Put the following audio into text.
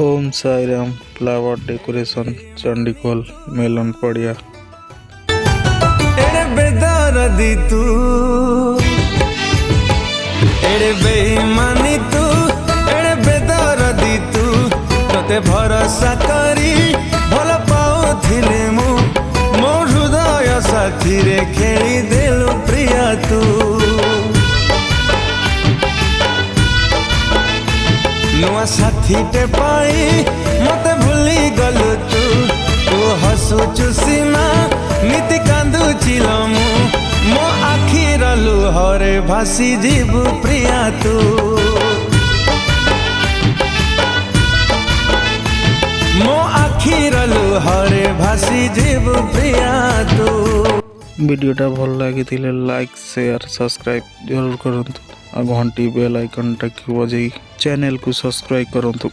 ओम Sai Ram flower decoration Chandikhol मेलन पड़िया। एड़े बेदर्दी तू, एड़े बेईमानी तू, एड़े बेदर्दी तू, तोते भरोसा करी भल पाउथिले मु मो हृदय साथी रे खेली देलु प्रिया तू। नुआ साथी टे पाई मते भूली गलु तू, तू हसुचु सीना नीति कांदु चिलमु मो आखिर लुहरे भासी जीवु प्रिया तू। मो आखिर लुहरे भासी जीवु प्रिया तू। वीडियोटा भल लगी लाइक शेयर सब्सक्राइब जरूर करंतु आ घंटी बेल आइकन टा बजाई चैनल को सब्सक्राइब करंतु।